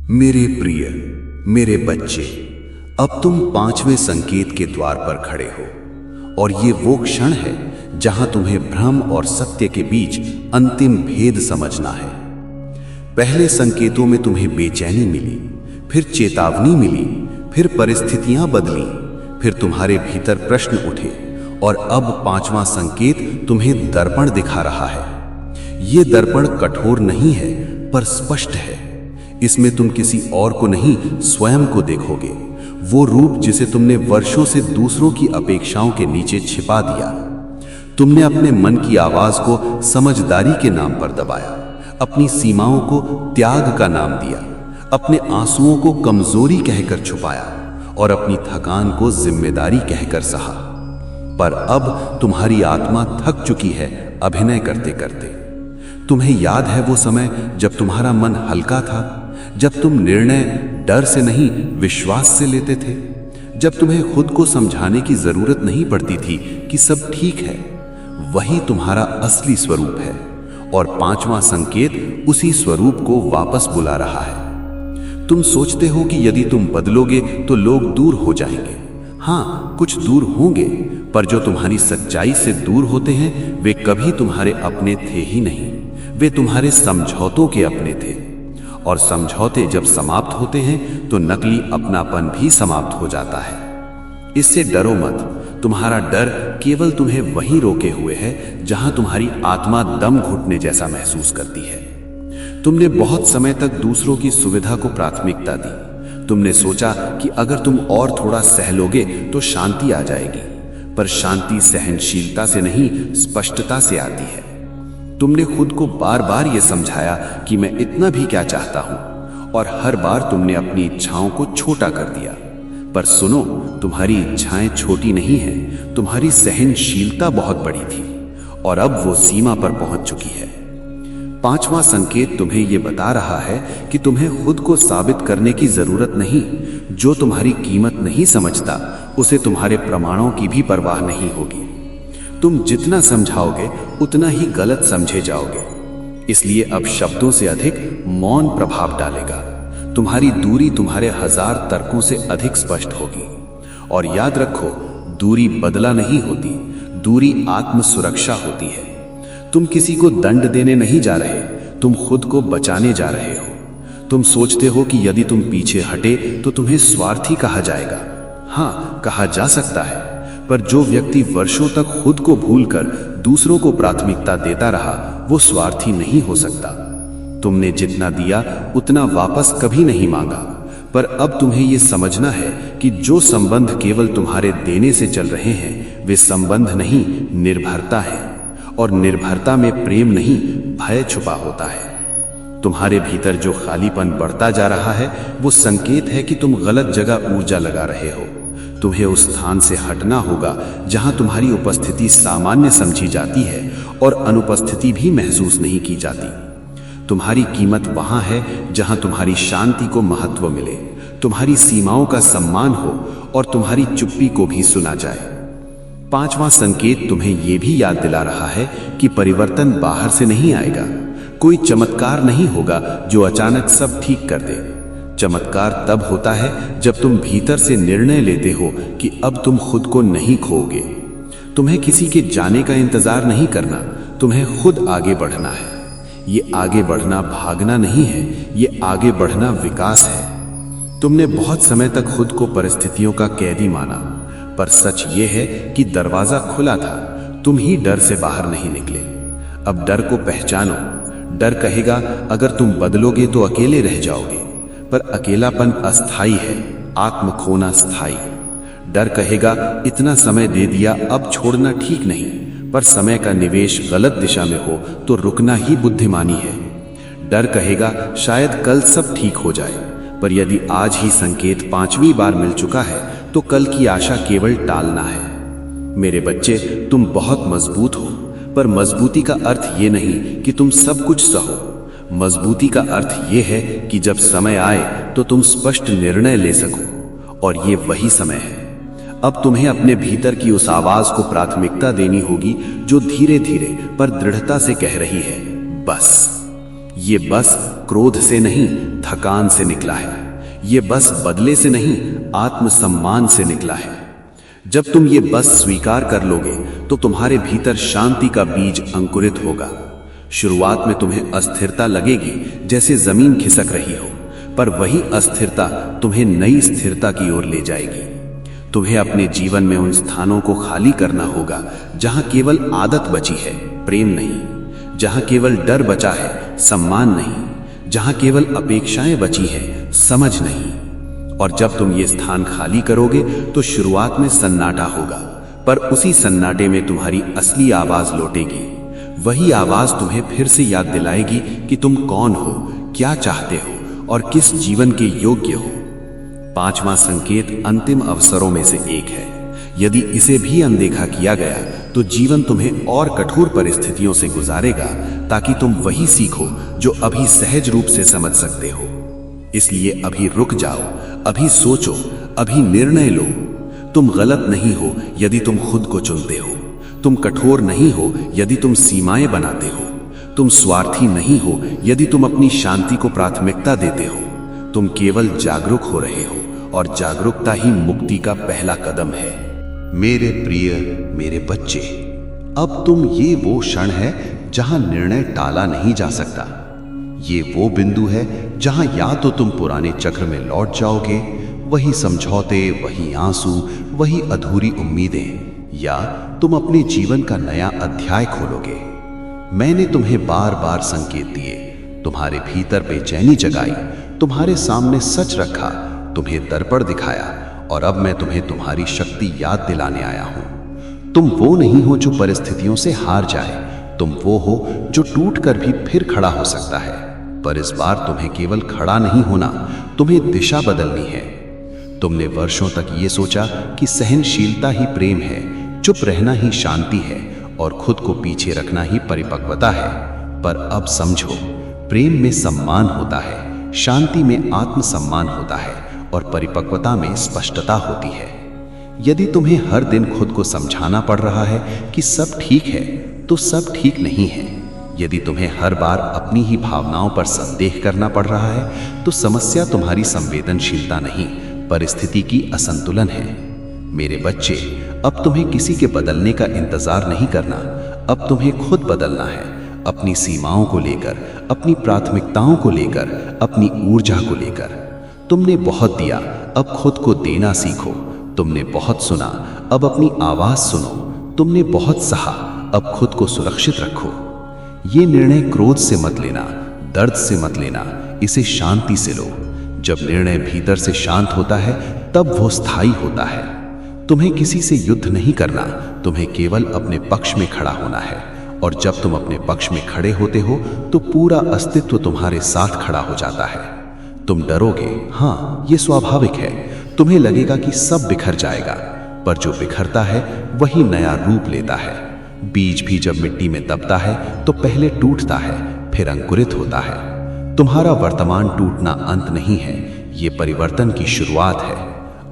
मेरे प्रिय, मेरे बच्चे, अब तुम 5वें संकेत के द्वार पर खड़े हो और ये वो क्षण है जहां तुम्हें भ्रम और सत्य के बीच अंतिम भेद समझना है। पहले संकेतों में तुम्हें बेचैनी मिली, फिर चेतावनी मिली, फिर परिस्थितियां बदली, फिर तुम्हारे भीतर प्रश्न उठे और अब 5वां संकेत तुम्हें दर्पण दिखा रहा है। ये दर्पण कठोर नहीं है पर स्पष्ट है। इसमें तुम किसी और को नहीं, स्वयं को देखोगे, वो रूप जिसे तुमने वर्षों से दूसरों की अपेक्षाओं के नीचे छिपा दिया। तुमने अपने मन की आवाज को समझदारी के नाम पर दबाया, अपनी सीमाओं को त्याग का नाम दिया, अपने आंसुओं को कमजोरी कहकर छुपाया और अपनी थकान को जिम्मेदारी कहकर सहा। पर अब तुम्हारी आत्मा थक चुकी है अभिनय करते करते। तुम्हें याद है वो समय जब तुम्हारा मन हल्का था, जब तुम निर्णय डर से नहीं विश्वास से लेते थे, जब तुम्हें खुद को समझाने की जरूरत नहीं पड़ती थी कि सब ठीक है। वही तुम्हारा असली स्वरूप है और 5वां संकेत उसी स्वरूप को वापस बुला रहा है। तुम सोचते हो कि यदि तुम बदलोगे तो लोग दूर हो जाएंगे। हाँ, कुछ दूर होंगे, पर जो तुम्हारी सच्चाई से दूर होते हैं वे कभी तुम्हारे अपने थे ही नहीं, वे तुम्हारे समझौतों के अपने थे। और समझौते जब समाप्त होते हैं तो नकली अपनापन भी समाप्त हो जाता है। इससे डरो मत, तुम्हारा डर केवल तुम्हें वहीं रोके हुए है जहां तुम्हारी आत्मा दम घुटने जैसा महसूस करती है। तुमने बहुत समय तक दूसरों की सुविधा को प्राथमिकता दी। तुमने सोचा कि अगर तुम और थोड़ा सह लोगे तो शांति आ जाएगी, पर शांति सहनशीलता से नहीं, स्पष्टता से आती है। तुमने खुद को बार बार यह समझाया कि मैं इतना भी क्या चाहता हूं, और हर बार तुमने अपनी इच्छाओं को छोटा कर दिया। पर सुनो, तुम्हारी इच्छाएं छोटी नहीं हैं, तुम्हारी सहनशीलता बहुत बड़ी थी और अब वो सीमा पर पहुंच चुकी है। 5वां संकेत तुम्हें यह बता रहा है कि तुम्हें खुद को साबित करने की जरूरत नहीं। जो तुम्हारी कीमत नहीं समझता उसे तुम्हारे प्रमाणों की भी परवाह नहीं होगी। तुम जितना समझाओगे उतना ही गलत समझे जाओगे। इसलिए अब शब्दों से अधिक मौन प्रभाव डालेगा। तुम्हारी दूरी तुम्हारे 1000 तर्कों से अधिक स्पष्ट होगी। और याद रखो, दूरी बदला नहीं होती, दूरी आत्म सुरक्षा होती है। तुम किसी को दंड देने नहीं जा रहे, तुम खुद को बचाने जा रहे हो। तुम सोचते हो कि यदि तुम पीछे हटे तो तुम्हें स्वार्थी कहा जाएगा। हाँ, कहा जा सकता है, पर जो व्यक्ति वर्षों तक खुद को भूलकर दूसरों को प्राथमिकता देता रहा वो स्वार्थी नहीं हो सकता। तुमने जितना दिया उतना वापस कभी नहीं मांगा, पर अब तुम्हें यह समझना है कि जो संबंध केवल तुम्हारे देने से चल रहे हैं वे संबंध नहीं, निर्भरता है। और निर्भरता में प्रेम नहीं, भय छुपा होता है। तुम्हारे भीतर जो खालीपन बढ़ता जा रहा है वो संकेत है कि तुम गलत जगह ऊर्जा लगा रहे हो। तुम्हें उस स्थान से हटना होगा जहां तुम्हारी उपस्थिति सामान्य समझी जाती है और अनुपस्थिति भी महसूस नहीं की जाती। तुम्हारी कीमत वहां है जहां तुम्हारी शांति को महत्व मिले, तुम्हारी सीमाओं का सम्मान हो और तुम्हारी चुप्पी को भी सुना जाए। 5वां संकेत तुम्हें यह भी याद दिला रहा है कि परिवर्तन बाहर से नहीं आएगा। कोई चमत्कार नहीं होगा जो अचानक सब ठीक कर दे। चमत्कार तब होता है जब तुम भीतर से निर्णय लेते हो कि अब तुम खुद को नहीं खोओगे। तुम्हें किसी के जाने का इंतजार नहीं करना, तुम्हें खुद आगे बढ़ना है। ये आगे बढ़ना भागना नहीं है, ये आगे बढ़ना विकास है। तुमने बहुत समय तक खुद को परिस्थितियों का कैदी माना, पर सच ये है कि दरवाजा खुला था, तुम ही डर से बाहर नहीं निकले। अब डर को पहचानो। डर कहेगा अगर तुम बदलोगे तो अकेले रह जाओगे, पर अकेलापन अस्थाई है, आत्म खोना स्थाई। डर कहेगा इतना समय दे दिया, अब छोड़ना ठीक नहीं, पर समय का निवेश गलत दिशा में हो तो रुकना ही बुद्धिमानी है। डर कहेगा शायद कल सब ठीक हो जाए, पर यदि आज ही संकेत 5वीं बार मिल चुका है तो कल की आशा केवल टालना है। मेरे बच्चे, तुम बहुत मजबूत हो, पर मजबूती का अर्थ ये नहीं कि तुम सब कुछ सहो। मजबूती का अर्थ यह है कि जब समय आए तो तुम स्पष्ट निर्णय ले सको, और ये वही समय है। अब तुम्हें अपने भीतर की उस आवाज को प्राथमिकता देनी होगी जो धीरे धीरे पर दृढ़ता से कह रही है बस। ये बस क्रोध से नहीं, थकान से निकला है, ये बस बदले से नहीं, आत्मसम्मान से निकला है। जब तुम ये बस स्वीकार कर लोगे तो तुम्हारे भीतर शांति का बीज अंकुरित होगा। शुरुआत में तुम्हें अस्थिरता लगेगी, जैसे जमीन खिसक रही हो, पर वही अस्थिरता तुम्हें नई स्थिरता की ओर ले जाएगी। तुम्हें अपने जीवन में उन स्थानों को खाली करना होगा जहां केवल आदत बची है, प्रेम नहीं, जहां केवल डर बचा है, सम्मान नहीं, जहां केवल अपेक्षाएं बची है, समझ नहीं। और जब तुम ये स्थान खाली करोगे तो शुरुआत में सन्नाटा होगा, पर उसी सन्नाटे में तुम्हारी असली आवाज लौटेगी। वही आवाज तुम्हें फिर से याद दिलाएगी कि तुम कौन हो, क्या चाहते हो और किस जीवन के योग्य हो। पांचवा संकेत अंतिम अवसरों में से एक है। यदि इसे भी अनदेखा किया गया तो जीवन तुम्हें और कठोर परिस्थितियों से गुजारेगा, ताकि तुम वही सीखो जो अभी सहज रूप से समझ सकते हो। इसलिए अभी रुक जाओ, अभी सोचो, अभी निर्णय लो। तुम गलत नहीं हो यदि तुम खुद को चुनते हो। तुम कठोर नहीं हो यदि तुम सीमाएं बनाते हो। तुम स्वार्थी नहीं हो यदि तुम अपनी शांति को प्राथमिकता देते हो। तुम केवल जागरूक हो रहे हो, और जागरूकता ही मुक्ति का पहला कदम है। मेरे प्रिय, मेरे बच्चे, अब तुम ये वो क्षण है जहां निर्णय टाला नहीं जा सकता। ये वो बिंदु है जहां या तो तुम पुराने चक्र में लौट जाओगे, वही समझौते, वही आंसू, वही अधूरी उम्मीदें, या तुम अपने जीवन का नया अध्याय खोलोगे। मैंने तुम्हें बार बार संकेत दिए, तुम्हारे भीतर बेचैनी जगाई, तुम्हारे सामने सच रखा, तुम्हें दर्पण दिखाया, और अब मैं तुम्हें तुम्हारी शक्ति याद दिलाने आया हूं। तुम वो नहीं हो जो परिस्थितियों से हार जाए, तुम वो हो जो टूट कर भी फिर खड़ा हो सकता है। पर इस बार तुम्हें केवल खड़ा नहीं होना, तुम्हें दिशा बदलनी है। तुमने वर्षों तक ये सोचा कि सहनशीलता ही प्रेम है, चुप रहना ही शांति है, और खुद को पीछे रखना ही परिपक्वता है। पर अब समझो, प्रेम में सम्मान होता है, शांति में आत्मसम्मान होता है, और परिपक्वता में स्पष्टता होती है। यदि तुम्हें हर दिन खुद को समझाना पड़ रहा है कि सब ठीक है, तो सब ठीक नहीं है। यदि तुम्हें हर बार अपनी ही भावनाओं पर संदेह करना पड़ रहा है, तो समस्या तुम्हारी संवेदनशीलता नहीं, परिस्थिति की असंतुलन है। मेरे बच्चे, अब तुम्हें किसी के बदलने का इंतजार नहीं करना, अब तुम्हें खुद बदलना है। अपनी सीमाओं को लेकर, अपनी प्राथमिकताओं को लेकर, अपनी ऊर्जा को लेकर। तुमने बहुत दिया, अब खुद को देना सीखो। तुमने बहुत सुना, अब अपनी आवाज सुनो। तुमने बहुत सहा, अब खुद को सुरक्षित रखो। ये निर्णय क्रोध से मत लेना, दर्द से मत लेना, इसे शांति से लो। जब निर्णय भीतर से शांत होता है, तब वो स्थायी होता है। तुम्हें किसी से युद्ध नहीं करना, तुम्हें केवल अपने पक्ष में खड़ा होना है। और जब तुम अपने पक्ष में खड़े होते हो, तो पूरा अस्तित्व तुम्हारे साथ खड़ा हो जाता है। तुम डरोगे, हाँ, ये स्वाभाविक है। तुम्हें लगेगा कि सब बिखर जाएगा, पर जो बिखरता है वही नया रूप लेता है। बीज भी जब मिट्टी में दबता है तो पहले टूटता है, फिर अंकुरित होता है। तुम्हारा वर्तमान टूटना अंत नहीं है, ये परिवर्तन की शुरुआत है।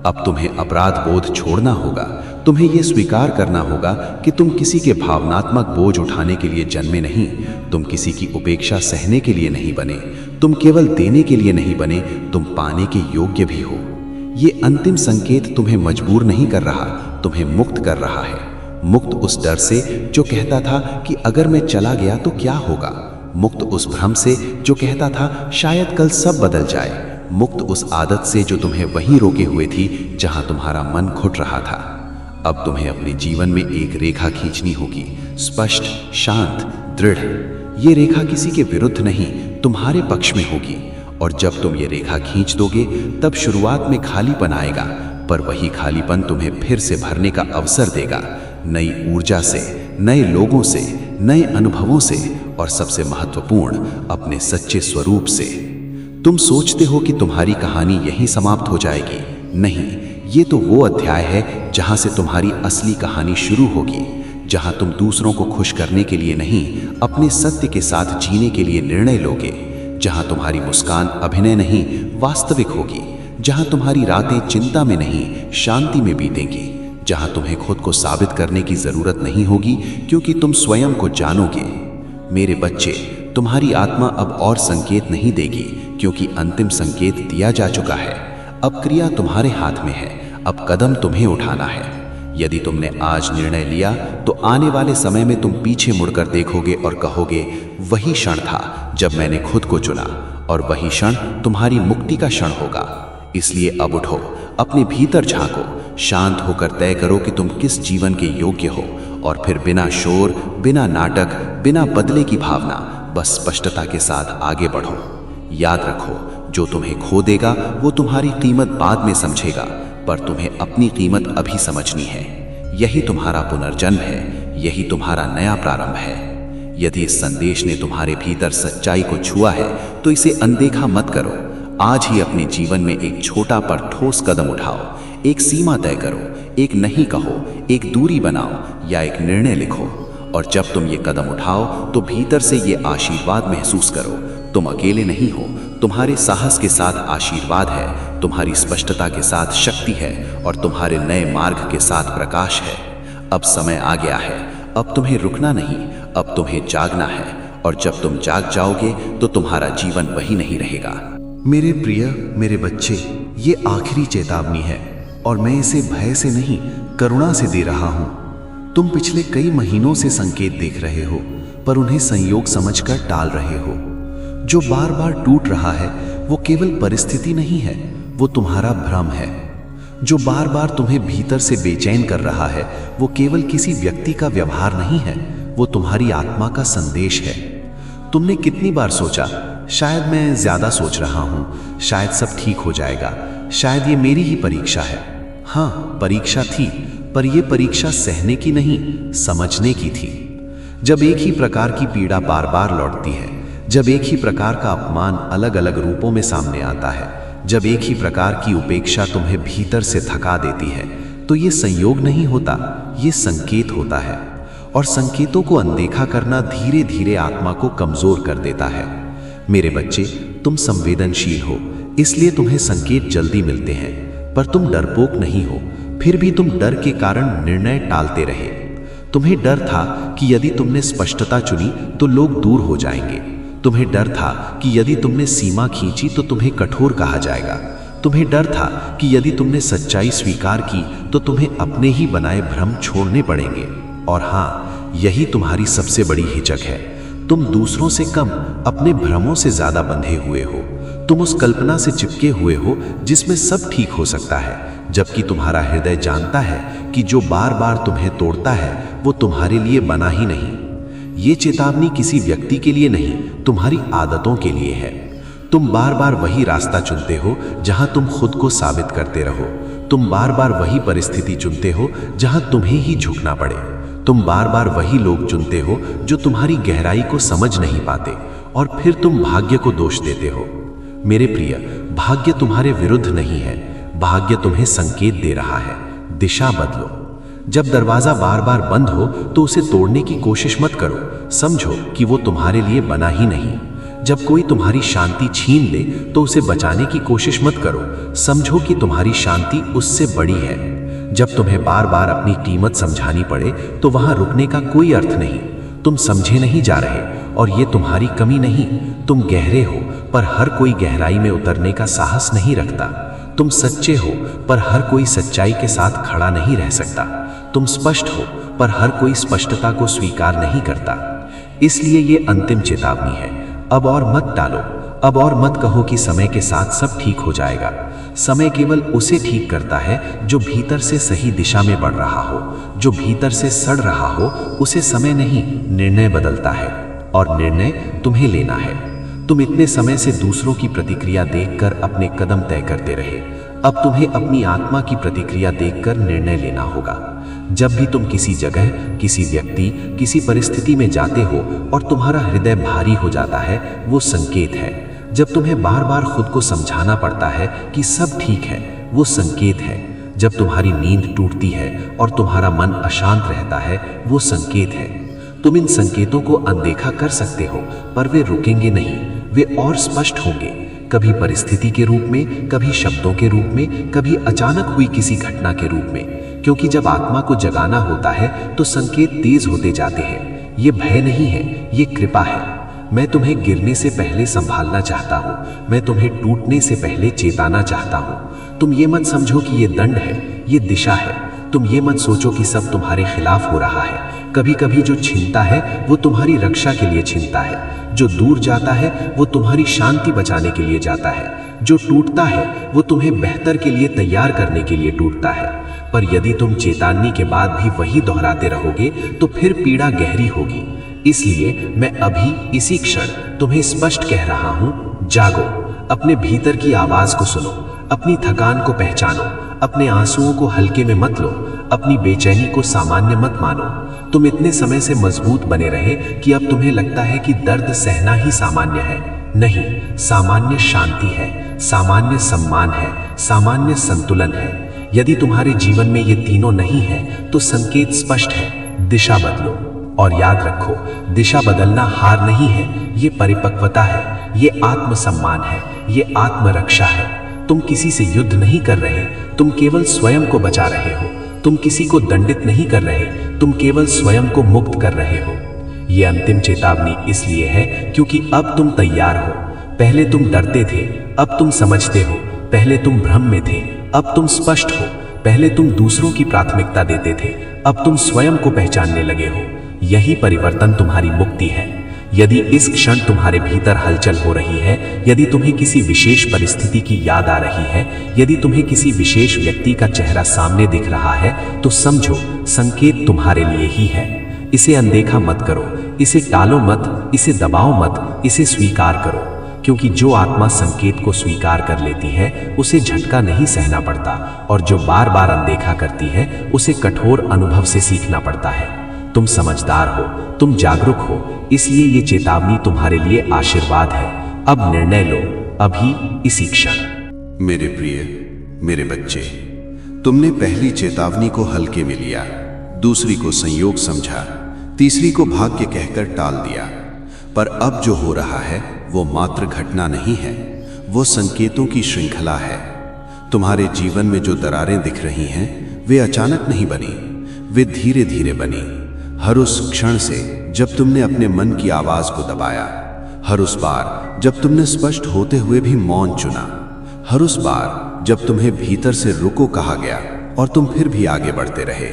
अब तुम्हें अपराध बोध छोड़ना होगा। तुम्हें यह स्वीकार करना होगा कि तुम किसी के भावनात्मक बोझ उठाने के लिए जन्मे नहीं, तुम किसी की उपेक्षा सहने के लिए नहीं बने, तुम केवल देने के लिए नहीं बने, तुम पाने के योग्य भी हो। ये अंतिम संकेत तुम्हें मजबूर नहीं कर रहा, तुम्हें मुक्त कर रहा है। मुक्त उस डर से जो कहता था कि अगर मैं चला गया तो क्या होगा। मुक्त उस भ्रम से जो कहता था शायद कल सब बदल जाए। मुक्त उस आदत से जो तुम्हें वहीं रोके हुए थी जहां तुम्हारा मन घुट रहा था। अब तुम्हें अपने जीवन में एक रेखा खींचनी होगी, स्पष्ट, शांत, दृढ़। ये रेखा किसी के विरुद्ध नहीं, तुम्हारे पक्ष में होगी। और जब तुम ये रेखा खींच दोगे, तब शुरुआत में खालीपन आएगा, पर वही खालीपन तुम्हें फिर से भरने का अवसर देगा, नई ऊर्जा से, नए लोगों से, नए अनुभवों से, और सबसे महत्वपूर्ण, अपने सच्चे स्वरूप से। तुम सोचते हो कि तुम्हारी कहानी यहीं समाप्त हो जाएगी। नहीं, ये तो वो अध्याय है जहां से तुम्हारी असली कहानी शुरू होगी, जहां तुम दूसरों को खुश करने के लिए नहीं, अपने सत्य के साथ जीने के लिए निर्णय लोगे, जहां तुम्हारी मुस्कान अभिनय नहीं, वास्तविक होगी, जहां तुम्हारी रातें चिंता में नहीं, शांति में बीतेंगी, जहां तुम्हें खुद को साबित करने की जरूरत नहीं होगी, क्योंकि तुम स्वयं को जानोगे। मेरे बच्चे, तुम्हारी आत्मा अब और संकेत नहीं देगी, क्योंकि अंतिम संकेत दिया जा चुका है। अब क्रिया तुम्हारे हाथ में है, अब कदम तुम्हें उठाना है। यदि तुमने आज निर्णय लिया तो आने वाले समय में तुम पीछे मुड़कर देखोगे और कहोगे, वही क्षण था जब मैंने खुद को चुना, और वही क्षण तुम्हारी मुक्ति का क्षण होगा। इसलिए अब उठो, अपने भीतर झांको, शांत होकर तय करो कि तुम किस जीवन के योग्य हो, और फिर बिना शोर, बिना नाटक, बिना बदले की भावना, बस स्पष्टता के साथ आगे बढ़ो। याद रखो, जो तुम्हें खो देगा वो तुम्हारी कीमत बाद में समझेगा, पर तुम्हें अपनी कीमत अभी समझनी है। यही तुम्हारा पुनर्जन्म है, यही तुम्हारा नया प्रारंभ है। यदि इस संदेश ने तुम्हारे भीतर सच्चाई को छुआ है तो इसे अनदेखा मत करो। आज ही अपने जीवन में एक छोटा पर ठोस कदम उठाओ, एक सीमा तय करो, एक नहीं कहो, एक दूरी बनाओ या एक निर्णय लिखो। और जब तुम ये कदम उठाओ तो भीतर से ये आशीर्वाद महसूस करो, तुम अकेले नहीं हो, तुम्हारे साहस के साथ आशीर्वाद है, तुम्हारी स्पष्टता के साथ शक्ति है, और तुम्हारे नए मार्ग के साथ प्रकाश है। अब समय आ गया है, अब तुम्हें रुकना नहीं, अब तुम्हें जागना है, और जब तुम जाग जाओगे तो तुम्हारा जीवन वही नहीं रहेगा। मेरे प्रिय, मेरे बच्चे, ये आखिरी चेतावनी है, और मैं इसे भय से नहीं, करुणा से दे रहा हूं। तुम पिछले कई महीनों से संकेत देख रहे हो, पर उन्हें संयोग समझकर टाल रहे हो। जो बार बार टूट रहा है वो केवल परिस्थिति नहीं है, वो तुम्हारा भ्रम है। जो बार बार तुम्हें भीतर से बेचैन कर रहा है वो केवल किसी व्यक्ति का व्यवहार नहीं है, वो तुम्हारी आत्मा का संदेश है। तुमने कितनी बार सोचा, शायद मैं ज्यादा सोच रहा हूं, शायद सब ठीक हो जाएगा, शायद ये मेरी ही परीक्षा है। हाँ, परीक्षा थी, पर यह परीक्षा सहने की नहीं, समझने की थी। जब एक ही प्रकार की पीड़ा बार बार लौटती है, जब एक ही प्रकार का अपमान अलग अलग रूपों में सामने आता है, जब एक ही प्रकार की उपेक्षा तुम्हें भीतर से थका देती है, तो ये संयोग नहीं होता, ये संकेत होता है। और संकेतों को अनदेखा करना धीरे धीरे आत्मा को कमजोर कर देता है। मेरे बच्चे, तुम संवेदनशील हो, इसलिए तुम्हें संकेत जल्दी मिलते हैं, पर तुम डरपोक नहीं हो। फिर भी तुम डर के कारण निर्णय टालते रहे। तुम्हें डर था कि यदि तुमने स्पष्टता चुनी तो लोग दूर हो जाएंगे। तुम्हें डर था कि यदि तुमने सीमा खींची तो तुम्हें कठोर कहा जाएगा। तुम्हें डर था कि यदि तुमने सच्चाई स्वीकार की तो तुम्हें अपने ही बनाए भ्रम छोड़ने पड़ेंगे। और हाँ, यही तुम्हारी सबसे बड़ी हिचक है। तुम दूसरों से कम, अपने भ्रमों से ज्यादा बंधे हुए हो। तुम उस कल्पना से चिपके हुए हो जिसमें सब ठीक हो सकता है, जबकि तुम्हारा हृदय जानता है कि जो बार बार तुम्हें तोड़ता है वो तुम्हारे लिए बना ही नहीं। ये चेतावनी किसी व्यक्ति के लिए नहीं, तुम्हारी आदतों के लिए है। तुम बार बार वही रास्ता चुनते हो जहां तुम खुद को साबित करते रहो। तुम बार बार वही परिस्थिति चुनते हो जहां तुम्हें ही झुकना पड़े। तुम बार बार वही लोग चुनते हो जो तुम्हारी गहराई को समझ नहीं पाते, और फिर तुम भाग्य को दोष देते हो। मेरे प्रिय, भाग्य तुम्हारे विरुद्ध नहीं है, भाग्य तुम्हें संकेत दे रहा है, दिशा बदलो। जब दरवाजा बार बार बंद हो तो उसे तोड़ने की कोशिश मत करो, समझो कि वो तुम्हारे लिए बना ही नहीं। जब कोई तुम्हारी शांति छीन ले तो उसे बचाने की कोशिश मत करो, समझो कि तुम्हारी शांति उससे बड़ी है। जब तुम्हें बार बार अपनी कीमत समझानी पड़े तो वहां रुकने का कोई अर्थ नहीं। तुम समझे नहीं जा रहे, और ये तुम्हारी कमी नहीं, तुम गहरे हो, पर हर कोई गहराई में उतरने का साहस नहीं रखता। तुम सच्चे हो, पर हर कोई सच्चाई के साथ खड़ा नहीं रह सकता। तुम स्पष्ट हो, पर हर कोई स्पष्टता को स्वीकार नहीं करता। इसलिए ये अंतिम चेतावनी है, अब और मत टालो, अब और मत कहो कि समय के साथ सब ठीक हो जाएगा। समय केवल उसे ठीक करता है जो भीतर से सही दिशा में बढ़ रहा हो, जो भीतर से सड़ रहा हो, उसे समय नहीं, निर्णय बदलता है, और निर्णय तुम्हें लेना है। तुम इतने समय से दूसरों की प्रतिक्रिया देखकर अपने कदम तय करते रहे, अब तुम्हें अपनी आत्मा की प्रतिक्रिया देखकर निर्णय लेना होगा। जब भी तुम किसी जगह, किसी व्यक्ति, किसी परिस्थिति में जाते हो और तुम्हारा हृदय भारी हो जाता है, वो संकेत है। जब तुम्हें बार बार खुद को समझाना पड़ता है कि सब ठीक है, वो संकेत है। जब तुम्हारी नींद टूटती है और तुम्हारा मन अशांत रहता है, वो संकेत है। तुम इन संकेतों को अनदेखा कर सकते हो, पर वे रुकेंगे नहीं, वे और स्पष्ट होंगे, कभी परिस्थिति के रूप में, कभी शब्दों के रूप में, कभी अचानक हुई किसी घटना के रूप में। क्योंकि जब आत्मा को जगाना होता है तो संकेत तेज होते जाते हैं। ये भय नहीं है, ये कृपा है। मैं तुम्हें गिरने से पहले संभालना चाहता हूँ, मैं तुम्हें टूटने से पहले चेताना चाहता हूँ। तुम ये मत समझो कि ये दंड है, ये दिशा है। तुम ये मत सोचो कि सब तुम्हारे खिलाफ हो रहा है। कभी कभी जो छीनता है वो तुम्हारी रक्षा के लिए छीनता है, जो दूर जाता है वो तुम्हारी शांति बचाने के लिए जाता है, जो टूटता है वो तुम्हें बेहतर के लिए तैयार करने के लिए टूटता है। पर यदि तुम चेतावनी के बाद भी वही दोहराते रहोगे तो फिर पीड़ा गहरी होगी। इसलिए मैं अभी इसी क्षण तुम्हें स्पष्ट कह रहा हूं, जागो, अपने भीतर की आवाज को सुनो, अपनी थकान को पहचानो, अपने आंसुओं को हल्के में मत लो, अपनी बेचैनी को सामान्य मत मानो। तुम इतने समय से मजबूत बने रहे कि अब तुम्हें लगता है कि दर्द सहना ही सामान्य है। नहीं, सामान्य शांति है, सामान्य सम्मान है, सामान्य संतुलन है। यदि तुम्हारे जीवन में ये तीनों नहीं है तो संकेत स्पष्ट है, दिशा बदलो। और याद रखो, दिशा बदलना हार नहीं है, ये परिपक्वता है, ये आत्मसम्मान है, ये आत्मरक्षा है। तुम किसी से युद्ध नहीं कर रहे, तुम केवल स्वयं को बचा रहे हो। तुम किसी को दंडित नहीं कर रहे, तुम केवल स्वयं को मुक्त कर रहे हो। ये अंतिम चेतावनी इसलिए है क्योंकि अब तुम तैयार हो। पहले तुम डरते थे, अब तुम समझते हो। पहले तुम भ्रम में थे, अब तुम स्पष्ट हो। पहले तुम दूसरों की प्राथमिकता देते थे, अब तुम स्वयं को पहचानने लगे हो। यही परिवर्तन तुम्हारी मुक्ति है। यदि इस क्षण तुम्हारे भीतर हलचल हो रही है, यदि तुम्हें किसी विशेष परिस्थिति की याद आ रही है, यदि तुम्हें किसी विशेष व्यक्ति का चेहरा सामने दिख रहा है, तो समझो संकेत तुम्हारे लिए ही है। इसे अनदेखा मत करो, इसे टालो मत, इसे दबाओ मत, इसे स्वीकार करो। क्योंकि जो आत्मा संकेत को स्वीकार कर लेती है उसे झटका नहीं सहना पड़ता, और जो बार बार अनदेखा करती है उसे कठोर अनुभव से सीखना पड़ता है। तुम समझदार हो, तुम जागरूक हो, इसलिए ये चेतावनी तुम्हारे लिए आशीर्वाद है। अब निर्णय लो, अभी इसी क्षण। मेरे प्रिय, मेरे बच्चे, तुमने पहली चेतावनी को हल्के में लिया, दूसरी को संयोग समझा, तीसरी को भाग्य कहकर टाल दिया। पर अब जो हो रहा है वो मात्र घटना नहीं है, वो संकेतों की श्रृंखला है। तुम्हारे जीवन में जो दरारें दिख रही हैं वे अचानक नहीं बनी, वे धीरे धीरे बनी। हर उस क्षण से जब तुमने अपने मन की आवाज को दबाया, हर उस बार जब तुमने स्पष्ट होते हुए भी मौन चुना, हर उस बार जब तुम्हें भीतर से रुको कहा गया और तुम फिर भी आगे बढ़ते रहे।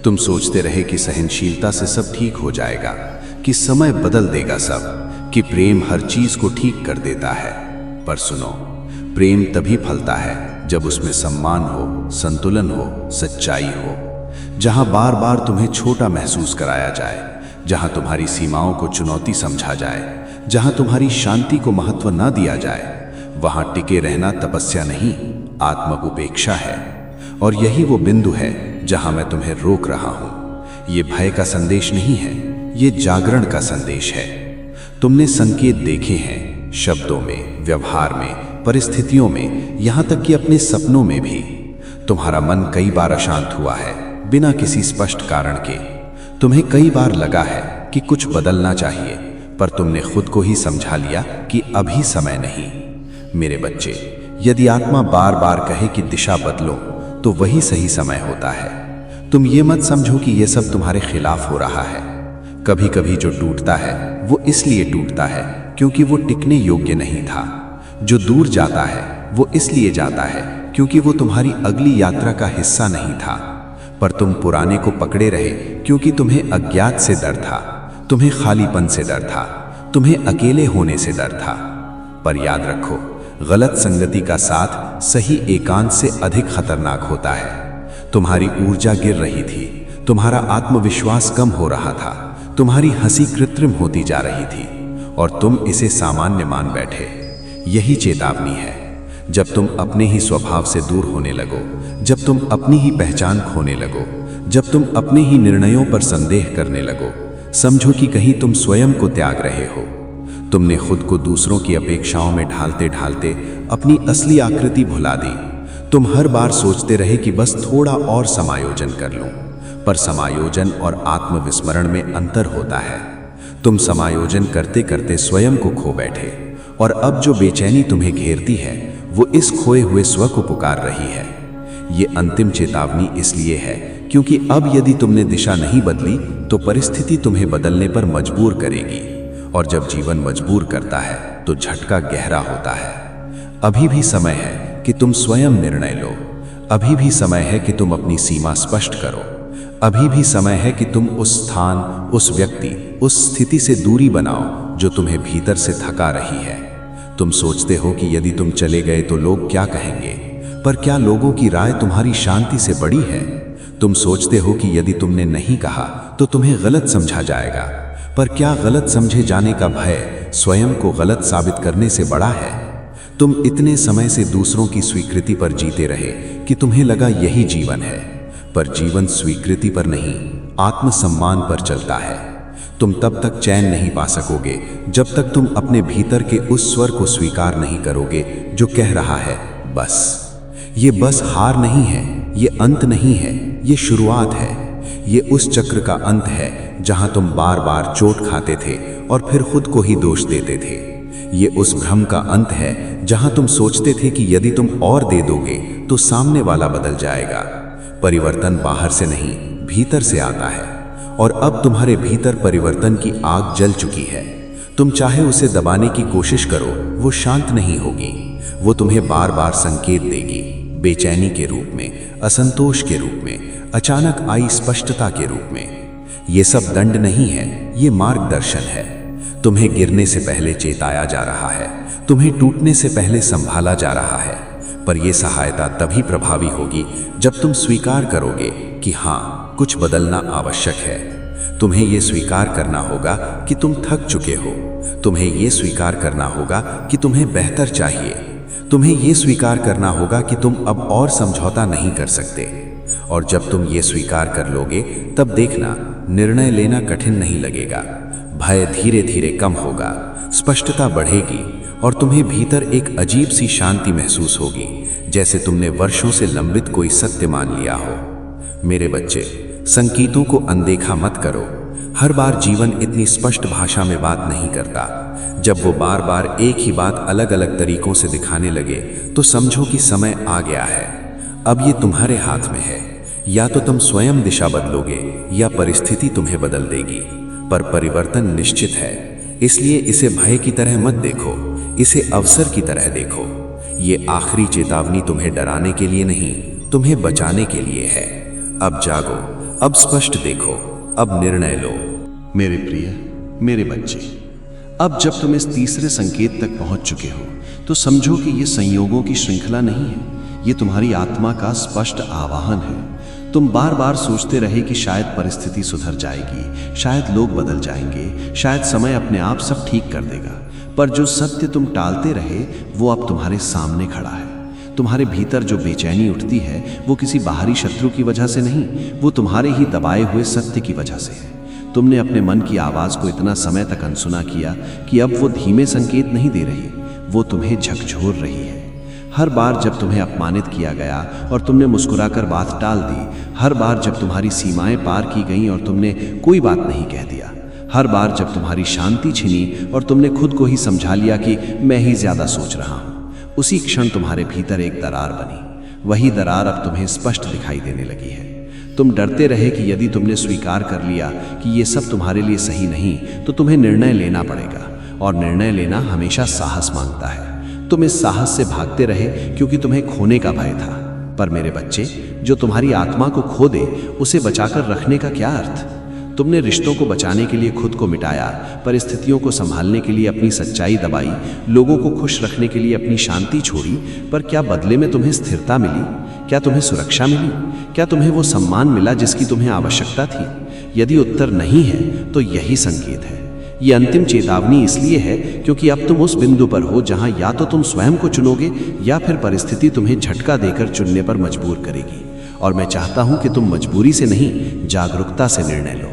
तुम सोचते रहे कि सहनशीलता से सब ठीक हो जाएगा, कि समय बदल देगा सब, कि प्रेम हर चीज को ठीक कर देता है। पर सुनो, प्रेम तभी फलता है जब उसमें सम्मान हो, संतुलन हो, सच्चाई हो। जहां बार बार तुम्हें छोटा महसूस कराया जाए, जहां तुम्हारी सीमाओं को चुनौती समझा जाए, जहां तुम्हारी शांति को महत्व न दिया जाए, वहां टिके रहना तपस्या नहीं, आत्म उपेक्षा है। और यही वो बिंदु है जहां मैं तुम्हें रोक रहा हूं। ये भय का संदेश नहीं है, ये जागरण का संदेश है। तुमने संकेत देखे हैं, शब्दों में, व्यवहार में, परिस्थितियों में, यहां तक कि अपने सपनों में भी। तुम्हारा मन कई बार अशांत हुआ है बिना किसी स्पष्ट कारण के। तुम्हें कई बार लगा है कि कुछ बदलना चाहिए, पर तुमने खुद को ही समझा लिया कि अभी समय नहीं। मेरे बच्चे, यदि आत्मा बार बार कहे कि दिशा बदलो, तो वही सही समय होता है। तुम ये मत समझो कि यह सब तुम्हारे खिलाफ हो रहा है। कभी कभी जो टूटता है वो इसलिए टूटता है क्योंकि वो टिकने योग्य नहीं था। जो दूर जाता है वो इसलिए जाता है क्योंकि वो तुम्हारी अगली यात्रा का हिस्सा नहीं था। पर तुम पुराने को पकड़े रहे क्योंकि तुम्हें अज्ञात से डर था, तुम्हें खालीपन से डर था, तुम्हें अकेले होने से डर था। पर याद रखो, गलत संगति का साथ सही एकांत से अधिक खतरनाक होता है। तुम्हारी ऊर्जा गिर रही थी, तुम्हारा आत्मविश्वास कम हो रहा था, तुम्हारी हंसी कृत्रिम होती जा रही थी, और तुम इसे सामान्य मान बैठे। यही चेतावनी है। जब तुम अपने ही स्वभाव से दूर होने लगो, जब तुम अपनी ही पहचान खोने लगो, जब तुम अपने ही निर्णयों पर संदेह करने लगो, समझो कि कहीं तुम स्वयं को त्याग रहे हो। तुमने खुद को दूसरों की अपेक्षाओं में ढालते ढालते अपनी असली आकृति भुला दी। तुम हर बार सोचते रहे कि बस थोड़ा और समायोजन कर लूं, पर समायोजन और आत्मविस्मरण में अंतर होता है। तुम समायोजन करते करते स्वयं को खो बैठे, और अब जो बेचैनी तुम्हें घेरती है वो इस खोए हुए स्व को पुकार रही है। ये अंतिम चेतावनी इसलिए है क्योंकि अब यदि तुमने दिशा नहीं बदली तो परिस्थिति तुम्हें बदलने पर मजबूर करेगी, और जब जीवन मजबूर करता है तो झटका गहरा होता है। अभी भी समय है कि तुम स्वयं निर्णय लो। अभी भी समय है कि तुम अपनी सीमा स्पष्ट करो। अभी भी समय है कि तुम उस स्थान, उस व्यक्ति, उस स्थिति से दूरी बनाओ जो तुम्हें भीतर से थका रही है। तुम सोचते हो कि यदि तुम चले गए तो लोग क्या कहेंगे, पर क्या लोगों की राय तुम्हारी शांति से बड़ी है? तुम सोचते हो कि यदि तुमने नहीं कहा तो तुम्हें गलत समझा जाएगा, पर क्या गलत समझे जाने का भय स्वयं को गलत साबित करने से बड़ा है? तुम इतने समय से दूसरों की स्वीकृति पर जीते रहे कि तुम्हें लगा यही जीवन है, पर जीवन स्वीकृति पर नहीं, आत्मसम्मान पर चलता है। तुम तब तक चैन नहीं पा सकोगे जब तक तुम अपने भीतर के उस स्वर को स्वीकार नहीं करोगे जो कह रहा है बस। ये बस हार नहीं है, ये अंत नहीं है, ये शुरुआत है। ये उस चक्र का अंत है जहां तुम बार बार चोट खाते थे और फिर खुद को ही दोष देते थे। ये उस भ्रम का अंत है जहां तुम सोचते थे कि यदि तुम और दे दोगे तो सामने वाला बदल जाएगा। परिवर्तन बाहर से नहीं, भीतर से आता है, और अब तुम्हारे भीतर परिवर्तन की आग जल चुकी है। तुम चाहे उसे दबाने की कोशिश करो, वो शांत नहीं होगी। वो तुम्हें बार बार संकेत देगी, बेचैनी के रूप में, असंतोष के रूप में, अचानक आई स्पष्टता के रूप में। ये सब दंड नहीं है, ये मार्गदर्शन है। तुम्हें गिरने से पहले चेताया जा रहा है, तुम्हें टूटने से पहले संभाला जा रहा है। पर यह सहायता तभी प्रभावी होगी जब तुम स्वीकार करोगे कि हाँ, कुछ बदलना आवश्यक है। तुम्हें यह स्वीकार करना होगा कि तुम थक चुके हो। तुम्हें यह स्वीकार करना होगा कि तुम्हें बेहतर चाहिए। तुम्हें यह स्वीकार करना होगा कि तुम अब और समझौता नहीं कर सकते। और जब तुम ये स्वीकार कर लोगे तब देखना, निर्णय लेना कठिन नहीं लगेगा। भय धीरे धीरे कम होगा, स्पष्टता बढ़ेगी और तुम्हें भीतर एक अजीब सी शांति महसूस होगी, जैसे तुमने वर्षों से लंबित कोई सत्य मान लिया हो। मेरे बच्चे, संकेतों को अनदेखा मत करो। हर बार जीवन इतनी स्पष्ट भाषा में बात नहीं करता। जब वो बार बार एक ही बात अलग अलग तरीकों से दिखाने लगे तो समझो कि समय आ गया है। अब ये तुम्हारे हाथ में है। या तो तुम स्वयं दिशा बदलोगे या परिस्थिति तुम्हें बदल देगी। पर परिवर्तन निश्चित है, इसलिए इसे भय की तरह मत देखो, इसे अवसर की तरह देखो। ये आखिरी चेतावनी तुम्हें डराने के लिए नहीं, तुम्हें बचाने के लिए है। अब जागो, अब स्पष्ट देखो, अब निर्णय लो। मेरे प्रिय, मेरे बच्चे, अब जब तुम इस तीसरे संकेत तक पहुंच चुके हो तो समझो कि ये संयोगों की श्रृंखला नहीं है, ये तुम्हारी आत्मा का स्पष्ट आवाहन है। तुम बार बार सोचते रहे कि शायद परिस्थिति सुधर जाएगी, शायद लोग बदल जाएंगे, शायद समय अपने आप सब ठीक कर देगा। पर जो सत्य तुम टालते रहे वो अब तुम्हारे सामने खड़ा है। तुम्हारे भीतर जो बेचैनी उठती है वो किसी बाहरी शत्रु की वजह से नहीं, वो तुम्हारे ही दबाए हुए सत्य की वजह से है। तुमने अपने मन की आवाज को इतना समय तक अनसुना किया कि अब वो धीमे संकेत नहीं दे रही, वो तुम्हें झकझोर रही है। हर बार जब तुम्हें अपमानित किया गया और तुमने मुस्कुराकर बात टाल दी, हर बार जब तुम्हारी सीमाएं पार की गईं और तुमने कोई बात नहीं कह दिया, हर बार जब तुम्हारी शांति छिनी और तुमने खुद को ही समझा लिया कि मैं ही ज्यादा सोच रहा हूं, उसी क्षण तुम्हारे भीतर एक दरार बनी। वही दरार अब तुम्हें स्पष्ट दिखाई देने लगी है। तुम डरते रहे कि यदि तुमने स्वीकार कर लिया कि ये सब तुम्हारे लिए सही नहीं तो तुम्हें निर्णय लेना पड़ेगा, और निर्णय लेना हमेशा साहस मांगता है। तुम इस साहस से भागते रहे क्योंकि तुम्हें खोने का भय था। पर मेरे बच्चे, जो तुम्हारी आत्मा को खो दे उसे बचाकर रखने का क्या अर्थ? तुमने रिश्तों को बचाने के लिए खुद को मिटाया, परिस्थितियों को संभालने के लिए अपनी सच्चाई दबाई, लोगों को खुश रखने के लिए अपनी शांति छोड़ी। पर क्या बदले में तुम्हें स्थिरता मिली? क्या तुम्हें सुरक्षा मिली? क्या तुम्हें वो सम्मान मिला जिसकी तुम्हें आवश्यकता थी? यदि उत्तर नहीं है तो यही संकेत है। ये अंतिम चेतावनी इसलिए है क्योंकि अब तुम उस बिंदु पर हो जहां या तो तुम स्वयं को चुनोगे या फिर परिस्थिति तुम्हें झटका देकर चुनने पर मजबूर करेगी। और मैं चाहता हूं कि तुम मजबूरी से नहीं, जागरूकता से निर्णय लो।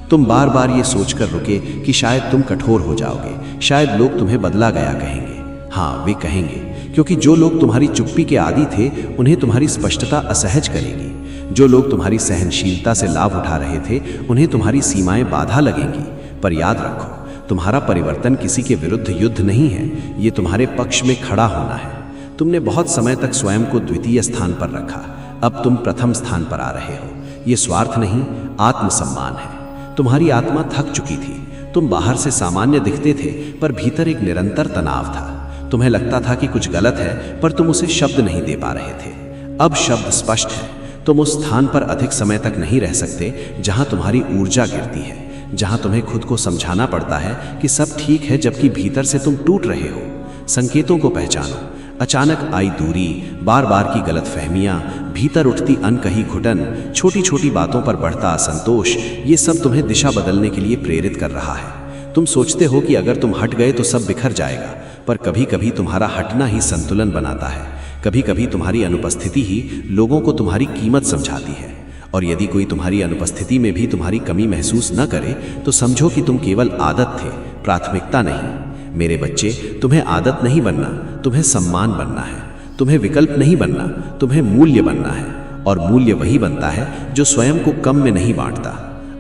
तुम बार बार ये सोचकर रुके कि शायद तुम कठोर हो जाओगे, शायद लोग तुम्हें बदला गया कहेंगे। हाँ, वे कहेंगे, क्योंकि जो लोग तुम्हारी चुप्पी के आदी थे उन्हें तुम्हारी स्पष्टता असहज करेगी। जो लोग तुम्हारी सहनशीलता से लाभ उठा रहे थे उन्हें तुम्हारी सीमाएं बाधा लगेंगी। पर याद रखो, तुम्हारा परिवर्तन किसी के विरुद्ध युद्ध नहीं है, ये तुम्हारे पक्ष में खड़ा होना है। तुमने बहुत समय तक स्वयं को द्वितीय स्थान पर रखा, अब तुम प्रथम स्थान पर आ रहे हो। ये स्वार्थ नहीं, आत्मसम्मान है। तुम्हारी आत्मा थक चुकी थी, तुम बाहर से सामान्य दिखते थे, पर भीतर एक निरंतर तनाव था। तुम्हें लगता था कि कुछ गलत है, पर तुम उसे शब्द नहीं दे पा रहे थे। अब शब्द स्पष्ट है। तुम उस स्थान पर अधिक समय तक नहीं रह सकते जहां तुम्हारी ऊर्जा गिरती है, जहां तुम्हें खुद को समझाना पड़ता है कि सब ठीक है, जबकि भीतर से तुम टूट रहे हो। संकेतों को पहचानो। अचानक आई दूरी, बार बार की गलतफहमियां, भीतर उठती अनकही घुटन, छोटी छोटी बातों पर बढ़ता असंतोष, ये सब तुम्हें दिशा बदलने के लिए प्रेरित कर रहा है। तुम सोचते हो कि अगर तुम हट गए तो सब बिखर जाएगा, पर कभी कभी तुम्हारा हटना ही संतुलन बनाता है। कभी कभी तुम्हारी अनुपस्थिति ही लोगों को तुम्हारी कीमत समझाती है। और यदि कोई तुम्हारी अनुपस्थिति में भी तुम्हारी कमी महसूस न करे तो समझो कि तुम केवल आदत थे, प्राथमिकता नहीं। मेरे बच्चे, तुम्हें आदत नहीं बनना, तुम्हें सम्मान बनना है। तुम्हें विकल्प नहीं बनना, तुम्हें मूल्य बनना है। और मूल्य वही बनता है जो स्वयं को कम में नहीं बांटता।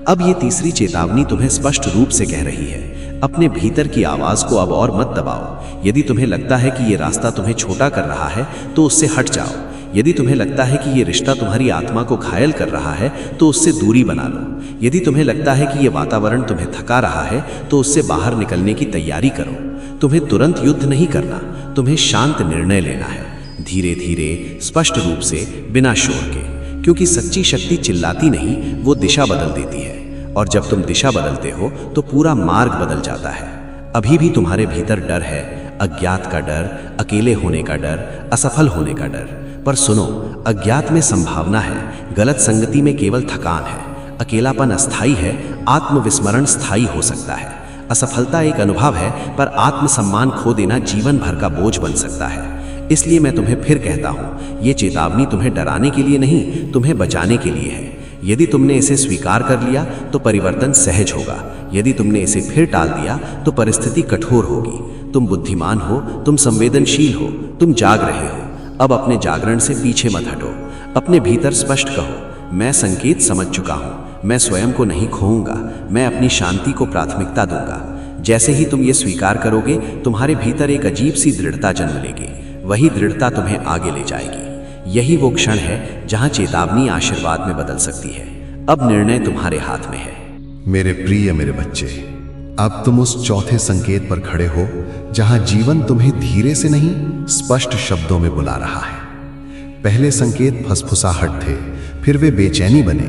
अब ये तीसरी चेतावनी तुम्हें स्पष्ट रूप से कह रही है, अपने भीतर की आवाज को अब और मत दबाओ। यदि तुम्हें लगता है कि ये रास्ता तुम्हें छोटा कर रहा है तो उससे हट जाओ। यदि तुम्हें लगता है कि ये रिश्ता तुम्हारी आत्मा को घायल कर रहा है तो उससे दूरी बना लो। यदि तुम्हें लगता है कि ये वातावरण तुम्हें थका रहा है तो उससे बाहर निकलने की तैयारी करो। तुम्हें तुरंत युद्ध नहीं करना, तुम्हें शांत निर्णय लेना है, धीरे धीरे, स्पष्ट रूप से, बिना शोर के। क्योंकि सच्ची शक्ति चिल्लाती नहीं, वो दिशा बदल देती है। और जब तुम दिशा बदलते हो तो पूरा मार्ग बदल जाता है। अभी भी तुम्हारे भीतर डर है, अज्ञात का डर, अकेले होने का डर, असफल होने का डर। पर सुनो, अज्ञात में संभावना है, गलत संगति में केवल थकान है, अकेलापन अस्थाई है, आत्मविस्मरण स्थायी हो सकता है। असफलता एक अनुभव है, पर आत्मसम्मान खो देना जीवन भर का बोझ बन सकता है। इसलिए मैं तुम्हें फिर कहता हूँ, ये चेतावनी तुम्हें डराने के लिए नहीं, तुम्हें बचाने के लिए है। यदि तुमने इसे स्वीकार कर लिया तो परिवर्तन सहज होगा। यदि तुमने इसे फिर टाल दिया तो परिस्थिति कठोर होगी। तुम बुद्धिमान हो, तुम संवेदनशील हो, तुम जाग रहे हो। अब अपने जागरण से पीछे मत हटो। अपने भीतर स्पष्ट कहो, मैं संकेत समझ चुका हूँ, मैं स्वयं को नहीं खोऊंगा, मैं अपनी शांति को प्राथमिकता दूंगा। जैसे ही तुम ये स्वीकार करोगे, तुम्हारे भीतर एक अजीब सी दृढ़ता जन्म लेगी। वही दृढ़ता तुम्हें आगे ले जाएगी। यही वो क्षण है जहां चेतावनी आशीर्वाद में बदल सकती है। अब निर्णय तुम्हारे हाथ में है। मेरे प्रिय मेरे बच्चे, अब तुम उस चौथे संकेत पर खड़े हो जहां जीवन तुम्हें धीरे से नहीं, स्पष्ट शब्दों में बुला रहा है। पहले संकेत फसफुसाहट थे, फिर वे बेचैनी बने,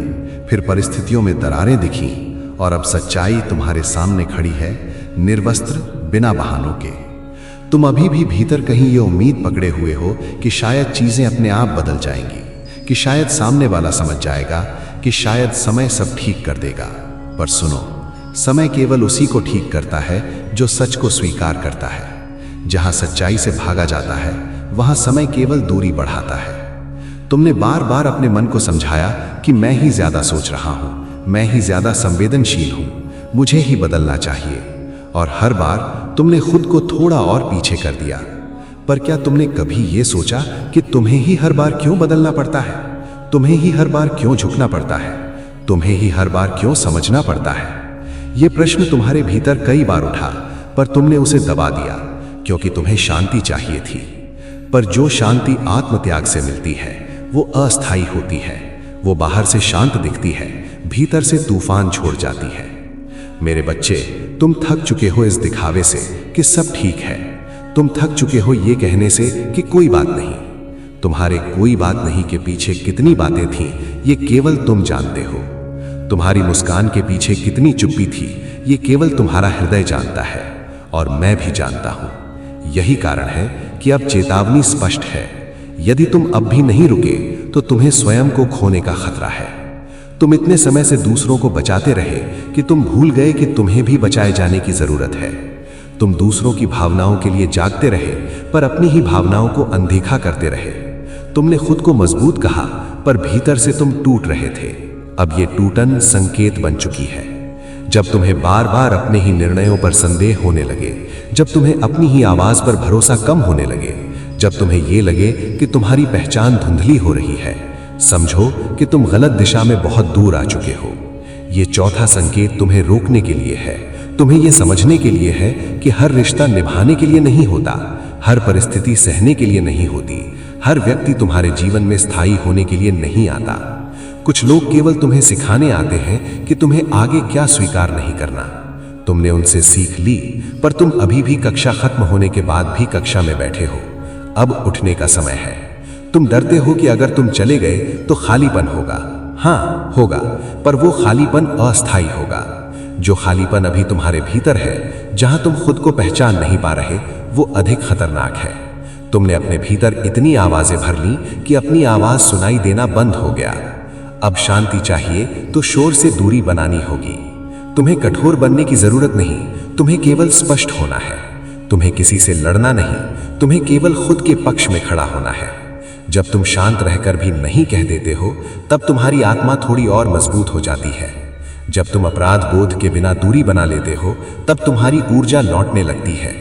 फिर परिस्थितियों में दरारें दिखीं, और अब सच्चाई तुम्हारे सामने खड़ी है, निर्वस्त्र, बिना बहानों के। तुम अभी भी भीतर कहीं ये उम्मीद पकड़े हुए हो कि शायद चीजें अपने आप बदल जाएंगी, कि शायद सामने वाला समझ जाएगा, कि शायद समय सब ठीक कर देगा। पर सुनो, समय केवल उसी को ठीक करता है जो सच को स्वीकार करता है। जहां सच्चाई से भागा जाता है, वहां समय केवल दूरी बढ़ाता है। तुमने बार बार अपने मन को समझाया कि मैं ही ज्यादा सोच रहा हूं, मैं ही ज्यादा संवेदनशील हूं, मुझे ही बदलना चाहिए। और हर बार तुमने खुद को थोड़ा और पीछे कर दिया। पर क्या तुमने कभी ये सोचा कि तुम्हें ही हर बार क्यों बदलना पड़ता है? तुम्हें ही हर बार क्यों झुकना पड़ता है? तुम्हें ही हर बार क्यों समझना पड़ता है? ये प्रश्न तुम्हारे भीतर कई बार उठा, पर तुमने उसे दबा दिया, क्योंकि तुम्हें शांति चाहिए थी। पर जो शांति आत्मत्याग से मिलती है, वो अस्थायी होती है। वो बाहर से शांत दिखती है, भीतर से तूफान छोड़ जाती है। मेरे बच्चे, तुम थक चुके हो इस दिखावे से कि सब ठीक है। तुम थक चुके हो ये कहने से कि कोई बात नहीं। तुम्हारे कोई बात नहीं के पीछे कितनी बातें थीं, ये केवल तुम जानते हो। तुम्हारी मुस्कान के पीछे कितनी चुप्पी थी, ये केवल तुम्हारा हृदय जानता है, और मैं भी जानता हूं। यही कारण है कि अब चेतावनी स्पष्ट है। यदि तुम अब भी नहीं रुके तो तुम्हें स्वयं को खोने का खतरा है। तुम इतने समय से दूसरों को बचाते रहे कि तुम भूल गए कि तुम्हें भी बचाए जाने की जरूरत है। तुम दूसरों की भावनाओं के लिए जागते रहे, पर अपनी ही भावनाओं को अनदेखा करते रहे। तुमने खुद को मजबूत कहा, पर भीतर से तुम टूट रहे थे। अब ये टूटन संकेत बन चुकी है। जब तुम्हें बार बार अपने ही निर्णयों पर संदेह होने लगे, जब तुम्हें अपनी ही आवाज पर भरोसा कम होने लगे, जब तुम्हें ये लगे कि तुम्हारी पहचान धुंधली हो रही है, समझो कि तुम गलत दिशा में बहुत दूर आ चुके हो। ये चौथा संकेत तुम्हें रोकने के लिए है, तुम्हें यह समझने के लिए है कि हर रिश्ता निभाने के लिए नहीं होता, हर परिस्थिति सहने के लिए नहीं होती, हर व्यक्ति तुम्हारे जीवन में स्थायी होने के लिए नहीं आता। कुछ लोग केवल तुम्हें सिखाने आते हैं कि तुम्हें आगे क्या स्वीकार नहीं करना। तुमने उनसे सीख ली, पर तुम अभी भी कक्षा खत्म होने के बाद भी कक्षा में बैठे हो। अब उठने का समय है। तुम डरते हो कि अगर तुम चले गए तो खालीपन होगा। हाँ होगा, पर वो खालीपन अस्थायी होगा। जो खालीपन अभी तुम्हारे भीतर है, जहां तुम खुद को पहचान नहीं पा रहे, वो अधिक खतरनाक है। तुमने अपने भीतर इतनी आवाजें भर ली कि अपनी आवाज सुनाई देना बंद हो गया। अब शांति चाहिए तो शोर से दूरी बनानी होगी। तुम्हें कठोर बनने की जरूरत नहीं, तुम्हें केवल स्पष्ट होना है। तुम्हें किसी से लड़ना नहीं, तुम्हें केवल खुद के पक्ष में खड़ा होना है। जब तुम शांत रहकर भी नहीं कह देते हो, तब तुम्हारी आत्मा थोड़ी और मजबूत हो जाती है। जब तुम अपराध बोध के बिना दूरी बना लेते हो, तब तुम्हारी ऊर्जा लौटने लगती है।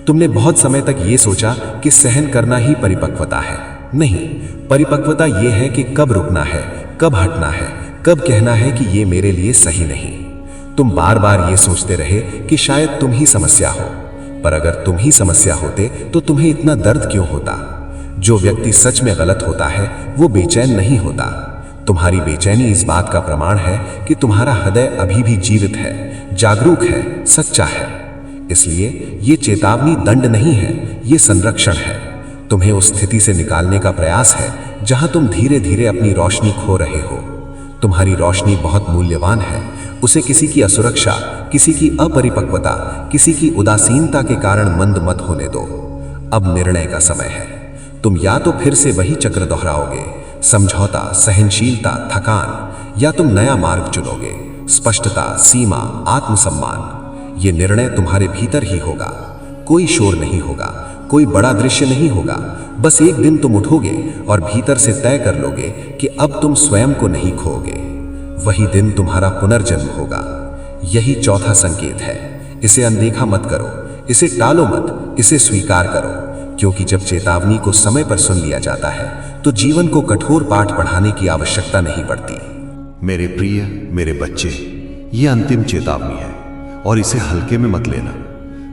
तुमने बहुत समय तक ये सोचा कि सहन करना ही परिपक्वता है। नहीं, परिपक्वता ये है कि कब रुकना है, कब हटना है, कब कहना है कि ये मेरे लिए सही नहीं। तुम बार बार ये सोचते रहे कि शायद तुम ही समस्या हो, पर अगर तुम ही समस्या होते तो तुम्हें इतना दर्द क्यों होता? जो व्यक्ति सच में गलत होता है वो बेचैन नहीं होता। तुम्हारी बेचैनी इस बात का प्रमाण है कि तुम्हारा हृदय अभी भी जीवित है, जागरूक है, सच्चा है। इसलिए ये चेतावनी दंड नहीं है, ये संरक्षण है। तुम्हें उस स्थिति से निकालने का प्रयास है जहां तुम धीरे धीरे अपनी रोशनी खो रहे हो। तुम्हारी रोशनी बहुत मूल्यवान है, उसे किसी की असुरक्षा, किसी की अपरिपक्वता, किसी की उदासीनता के कारण मंद मत होने दो। अब निर्णय का समय है। तुम या तो फिर से वही चक्र दोहराओगे, समझौता, सहनशीलता, थकान, या तुम नया मार्ग चुनोगे, स्पष्टता, सीमा, आत्मसम्मान। ये निर्णय तुम्हारे भीतर ही होगा। कोई शोर नहीं होगा, कोई बड़ा दृश्य नहीं होगा। बस एक दिन तुम उठोगे और भीतर से तय कर लोगे कि अब तुम स्वयं को नहीं खोओगे। वही दिन तुम्हारा पुनर्जन्म होगा। यही चौथा संकेत है। इसे अनदेखा मत करो, इसे टालो मत, इसे स्वीकार करो। क्योंकि जब चेतावनी को समय पर सुन लिया जाता है तो जीवन को कठोर पाठ पढ़ाने की आवश्यकता नहीं पड़ती। मेरे प्रिय, मेरे बच्चे, ये अंतिम चेतावनी है और इसे हल्के में मत लेना।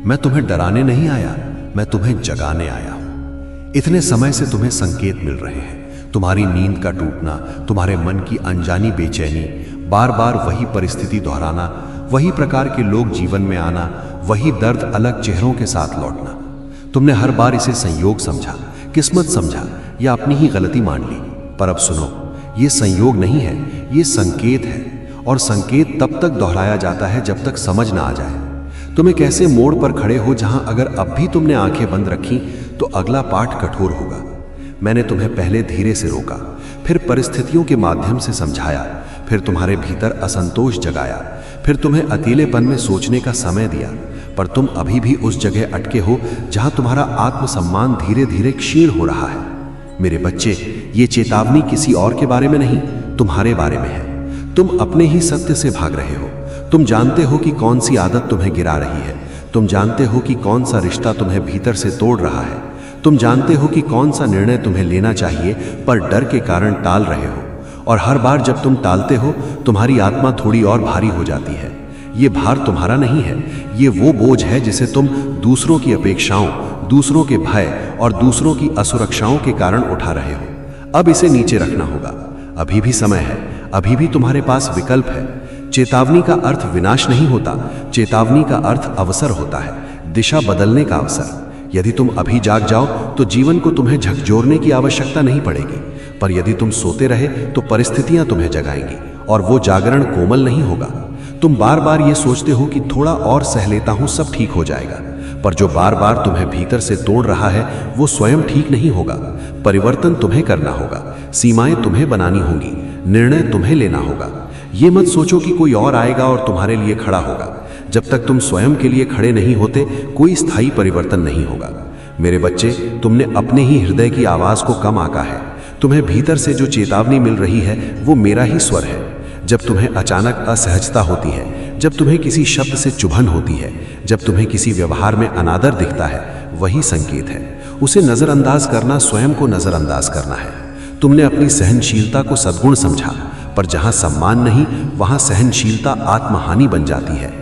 मैं तुम्हें डराने नहीं आया, मैं तुम्हें जगाने आया हूं। इतने समय से तुम्हें संकेत मिल रहे हैं। तुम्हारी नींद का टूटना, तुम्हारे मन की अनजानी बेचैनी, बार बार वही परिस्थिति दोहराना, वही प्रकार के लोग जीवन में आना, वही दर्द अलग चेहरों के साथ लौटना। तुमने हर बार इसे संयोग समझा, किस्मत समझा या अपनी ही गलती मान ली। पर अब सुनो, ये संयोग नहीं है, ये संकेत है। और संकेत तब तक दोहराया जाता है जब तक समझ ना आ जाए। तुम एक ऐसे मोड़ पर खड़े हो जहां अगर अब भी तुमने आंखें बंद रखी तो अगला पाठ कठोर होगा। मैंने तुम्हें पहले धीरे से रोका, फिर परिस्थितियों के माध्यम से समझाया, फिर तुम्हारे भीतर असंतोष जगाया, फिर तुम्हें अकेलेपन में सोचने का समय दिया। पर तुम अभी भी उस जगह अटके हो जहां तुम्हारा आत्मसम्मान धीरे धीरे क्षीण हो रहा है। मेरे बच्चे, ये चेतावनी किसी और के बारे में नहीं, तुम्हारे बारे में है। तुम अपने ही सत्य से भाग रहे हो। तुम जानते हो कि कौन सी आदत तुम्हें गिरा रही है। तुम जानते हो कि कौन सा रिश्ता तुम्हें भीतर से तोड़ रहा है। तुम जानते हो कि कौन सा निर्णय तुम्हें लेना चाहिए पर डर के कारण टाल रहे हो। और हर बार जब तुम टालते हो, तुम्हारी आत्मा थोड़ी और भारी हो जाती है। ये भार तुम्हारा नहीं है, ये वो बोझ है जिसे तुम दूसरों की अपेक्षाओं, दूसरों के भय और दूसरों की असुरक्षाओं के कारण उठा रहे हो। अब इसे नीचे रखना होगा। अभी भी समय है, अभी भी तुम्हारे पास विकल्प है। चेतावनी का अर्थ विनाश नहीं होता, चेतावनी का अर्थ अवसर होता है, दिशा बदलने का अवसर। यदि तुम अभी जाग जाओ तो जीवन को तुम्हें झकझोरने की आवश्यकता नहीं पड़ेगी, पर यदि तुम सोते रहे तो परिस्थितियां तुम्हें जगाएंगी और वो जागरण कोमल नहीं होगा। तुम बार बार ये सोचते हो कि थोड़ा और सह लेता हूं, सब ठीक हो जाएगा, पर जो बार बार तुम्हें भीतर से तोड़ रहा है वो स्वयं ठीक नहीं होगा। परिवर्तन तुम्हें करना होगा, सीमाएं तुम्हें बनानी होंगी, निर्णय तुम्हें लेना होगा। ये मत सोचो कि कोई और आएगा और तुम्हारे लिए खड़ा होगा। जब तक तुम स्वयं के लिए खड़े नहीं होते, कोई स्थायी परिवर्तन नहीं होगा। मेरे बच्चे, तुमने अपने ही हृदय की आवाज को कम आंका है। तुम्हें भीतर से जो चेतावनी मिल रही है वो मेरा ही स्वर है। जब तुम्हें अचानक असहजता होती है, जब तुम्हें किसी शब्द से चुभन होती है, जब तुम्हें किसी व्यवहार में अनादर दिखता है, वही संकेत है। उसे नजरअंदाज करना स्वयं को नजरअंदाज करना है। तुमने अपनी सहनशीलता को सद्गुण समझा, पर जहां सम्मान नहीं वहां सहनशीलता आत्महानि बन जाती है।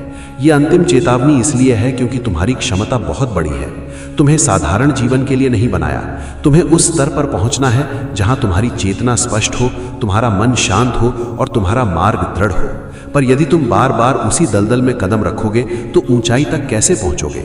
यह अंतिम चेतावनी इसलिए है क्योंकि तुम्हारी क्षमता बहुत बड़ी है। तुम्हें साधारण जीवन के लिए नहीं बनाया, तुम्हें उस स्तर पर पहुंचना है जहां तुम्हारी चेतना स्पष्ट हो, तुम्हारा मन शांत हो और तुम्हारा मार्ग दृढ़ हो। पर यदि तुम बार बार उसी दलदल में कदम रखोगे तो ऊंचाई तक कैसे पहुंचोगे?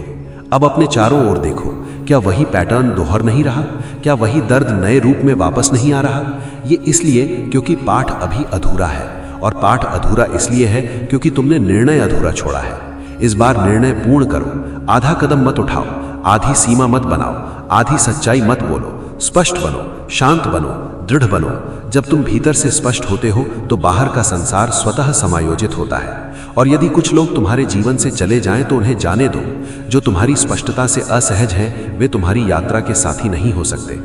अब अपने चारों ओर देखो, क्या वही पैटर्न दोहर नहीं रहा? क्या वही दर्द नए रूप में वापस नहीं आ रहा? ये इसलिए क्योंकि पाठ अभी अधूरा है, और पाठ अधूरा इसलिए है क्योंकि तुमने निर्णय अधूरा छोड़ा है। इस बार निर्णय पूर्ण करो। आधा कदम मत उठाओ, आधी सीमा मत बनाओ, आधी सच्चाई मत बोलो। स्पष्ट बनो, शांत बनो, दृढ़ बनो। जब तुम भीतर से स्पष्ट होते हो तो बाहर का संसार स्वतः समायोजित होता है। और यदि कुछ लोग तुम्हारे जीवन से चले जाएं तो उन्हें जाने दो। जो तुम्हारी स्पष्टता से असहज हैं, वे तुम्हारी यात्रा के साथी नहीं हो सकते।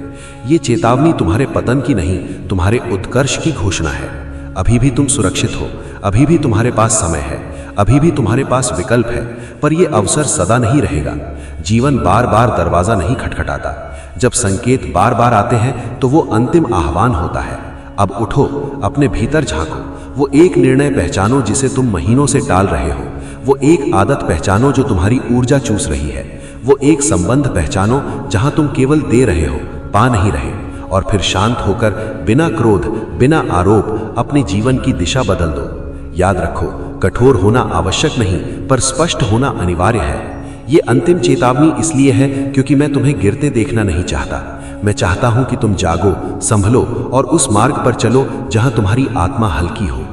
ये चेतावनी तुम्हारे पतन की नहीं, तुम्हारे उत्कर्ष की घोषणा है। अभी भी तुम सुरक्षित हो, अभी भी तुम्हारे पास समय है, अभी भी तुम्हारे पास विकल्प है, पर यह अवसर सदा नहीं रहेगा। जीवन बार बार दरवाजा नहीं खटखटाता। जब संकेत बार बार आते हैं तो वो अंतिम आह्वान होता है। अब उठो, अपने भीतर झांको। वो एक निर्णय पहचानो जिसे तुम महीनों से टाल रहे हो। वो एक आदत पहचानो जो तुम्हारी ऊर्जा चूस रही है। वो एक संबंध पहचानो जहां तुम केवल दे रहे हो, पा नहीं रहे। और फिर शांत होकर बिना क्रोध, बिना आरोप अपने जीवन की दिशा बदल दो। याद रखो, कठोर होना आवश्यक नहीं, पर स्पष्ट होना अनिवार्य है। ये अंतिम चेतावनी इसलिए है क्योंकि मैं तुम्हें गिरते देखना नहीं चाहता। मैं चाहता हूं कि तुम जागो, संभलो और उस मार्ग पर चलो जहां तुम्हारी आत्मा हल्की हो।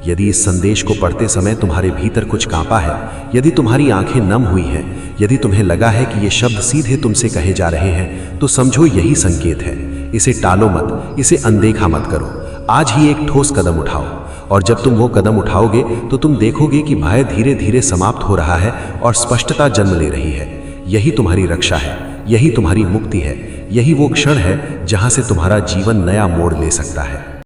यदि इस संदेश को पढ़ते समय तुम्हारे भीतर कुछ कांपा है, यदि तुम्हारी आंखें नम हुई हैं, यदि तुम्हें लगा है कि ये शब्द सीधे तुमसे कहे जा रहे हैं, तो समझो यही संकेत है। इसे टालो मत, इसे अनदेखा मत करो। आज ही एक ठोस कदम उठाओ, और जब तुम वो कदम उठाओगे तो तुम देखोगे कि भय धीरे धीरे समाप्त हो रहा है और स्पष्टता जन्म ले रही है। यही तुम्हारी रक्षा है, यही तुम्हारी मुक्ति है, यही वो क्षण है जहां से तुम्हारा जीवन नया मोड़ ले सकता है।